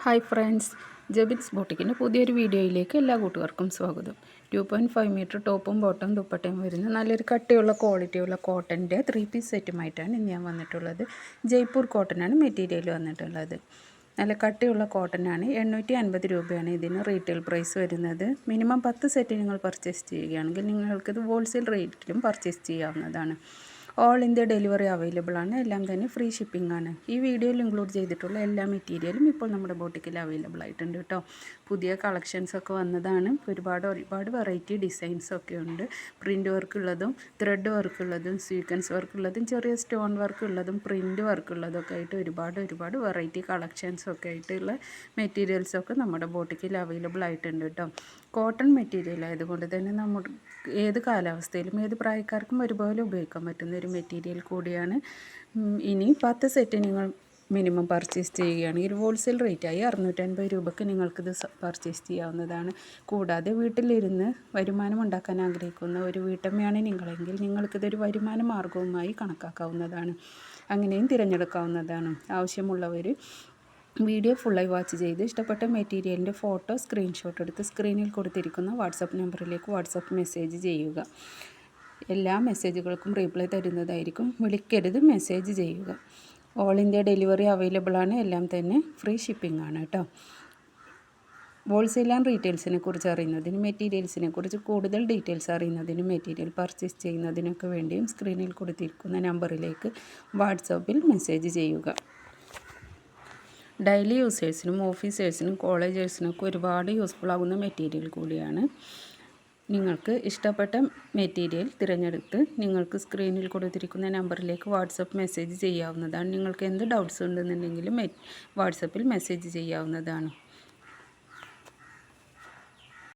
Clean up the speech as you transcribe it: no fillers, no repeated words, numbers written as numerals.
Hi friends, ജെബിൻസ് ബോട്ടിക്കിൻ്റെ പുതിയൊരു വീഡിയോയിലേക്ക് എല്ലാ കൂട്ടുകാർക്കും സ്വാഗതം. 2.5 മീറ്റർ ടോപ്പും ബോട്ടം ദുപ്പട്ടയും വരുന്ന നല്ലൊരു കട്ടിയുള്ള ക്വാളിറ്റിയുള്ള കോട്ടൻ്റെ 3 പീസ് സെറ്റുമായിട്ടാണ് ഇന്ന് ഞാൻ വന്നിട്ടുള്ളത്. ജയ്പൂർ കോട്ടനാണ് മെറ്റീരിയൽ വന്നിട്ടുള്ളത്. നല്ല കട്ടിയുള്ള കോട്ടനാണ്. 850 രൂപയാണ് ഇതിന് റീറ്റെയിൽ പ്രൈസ് വരുന്നത്. മിനിമം 10 സെറ്റ് നിങ്ങൾ പർച്ചേസ് ചെയ്യുകയാണെങ്കിൽ നിങ്ങൾക്കിത് ഹോൾസെയിൽ റേറ്റിലും പർച്ചേസ് ചെയ്യാവുന്നതാണ്. ഓൾ ഇന്ത്യ ഡെലിവറി അവൈലബിൾ ആണ്. എല്ലാം തന്നെ ഫ്രീ ഷിപ്പിംഗ് ആണ്. ഈ വീഡിയോയിൽ ഇൻക്ലൂഡ് ചെയ്തിട്ടുള്ള എല്ലാ മെറ്റീരിയലും ഇപ്പോൾ നമ്മുടെ ബോട്ടിക്കിൽ അവൈലബിൾ ആയിട്ടുണ്ട് കേട്ടോ. പുതിയ കളക്ഷൻസൊക്കെ വന്നതാണ്. ഒരുപാട് വെറൈറ്റി ഡിസൈൻസൊക്കെ ഉണ്ട്. പ്രിൻറ്റ് വർക്ക് ഉള്ളതും ത്രെഡ് വർക്ക് ഉള്ളതും സ്വീക്വൻസ് വർക്ക് ഉള്ളതും ചെറിയ സ്റ്റോൺ വർക്ക് ഉള്ളതും പ്രിൻറ്റ് വർക്ക് ഉള്ളതൊക്കെ ആയിട്ട് ഒരുപാട് വെറൈറ്റി കളക്ഷൻസൊക്കെ ആയിട്ടുള്ള മെറ്റീരിയൽസൊക്കെ നമ്മുടെ ബോട്ടിക്കിൽ അവൈലബിൾ ആയിട്ടുണ്ട് കേട്ടോ. കോട്ടൺ മെറ്റീരിയൽ ആയതുകൊണ്ട് തന്നെ നമ്മുടെ ഏത് കാലാവസ്ഥയിലും ഏത് പ്രായക്കാർക്കും ഒരുപോലെ ഉപയോഗിക്കാൻ പറ്റുന്ന ഒരു മെറ്റീരിയൽ കൂടിയാണ്. ഇനി 10 സെറ്റ് നിങ്ങൾ മിനിമം പർച്ചേസ് ചെയ്യുകയാണെങ്കിൽ ഹോൾസെയിൽ റേറ്റായി 650 രൂപയ്ക്ക് നിങ്ങൾക്കിത് പർച്ചേസ് ചെയ്യാവുന്നതാണ്. കൂടാതെ വീട്ടിലിരുന്ന് വരുമാനം ഉണ്ടാക്കാൻ ആഗ്രഹിക്കുന്ന ഒരു വീട്ടമ്മയാണ് നിങ്ങളെങ്കിൽ നിങ്ങൾക്കിതൊരു വരുമാന മാർഗവുമായി കണക്കാക്കാവുന്നതാണ്. അങ്ങനെയും തിരഞ്ഞെടുക്കാവുന്നതാണ്. ആവശ്യമുള്ളവർ വീഡിയോ ഫുള്ളായി വാച്ച് ചെയ്ത് ഇഷ്ടപ്പെട്ട മെറ്റീരിയലിൻ്റെ ഫോട്ടോ സ്ക്രീൻഷോട്ട് എടുത്ത് സ്ക്രീനിൽ കൊടുത്തിരിക്കുന്ന വാട്സപ്പ് നമ്പറിലേക്ക് വാട്സപ്പ് മെസ്സേജ് ചെയ്യുക. എല്ലാ മെസ്സേജുകൾക്കും റീപ്ലൈ തരുന്നതായിരിക്കും. വിളിക്കരുത്, മെസ്സേജ് ചെയ്യുക. ഓൾ ഇന്ത്യ ഡെലിവറി അവൈലബിൾ ആണ്. എല്ലാം തന്നെ ഫ്രീ ഷിപ്പിംഗ് ആണ് കേട്ടോ. ഹോൾസെയിൽ ആൻഡ് റീറ്റെയിൽസിനെ കുറിച്ച് അറിയുന്നതിനും മെറ്റീരിയൽസിനെ കുറിച്ച് കൂടുതൽ ഡീറ്റെയിൽസ് അറിയുന്നതിനും മെറ്റീരിയൽ പർച്ചേസ് ചെയ്യുന്നതിനൊക്കെ വേണ്ടിയും സ്ക്രീനിൽ കൊടുത്തിരിക്കുന്ന നമ്പറിലേക്ക് വാട്സപ്പിൽ മെസ്സേജ് ചെയ്യുക. ഡെയിലി യൂസേഴ്സിനും ഓഫീസേഴ്സിനും കോളേജേഴ്സിനൊക്കെ ഒരുപാട് യൂസ്ഫുൾ ആകുന്ന മെറ്റീരിയൽ കൂടിയാണ്. നിങ്ങൾക്ക് ഇഷ്ടപ്പെട്ട മെറ്റീരിയൽ തിരഞ്ഞെടുത്ത് നിങ്ങൾക്ക് സ്ക്രീനിൽ കൊടുത്തിരിക്കുന്ന നമ്പറിലേക്ക് വാട്സപ്പ് മെസ്സേജ് ചെയ്യാവുന്നതാണ്. നിങ്ങൾക്ക് എന്ത് ഡൗട്ട്സ് ഉണ്ടെന്നുണ്ടെങ്കിലും വാട്സപ്പിൽ മെസ്സേജ് ചെയ്യാവുന്നതാണ്.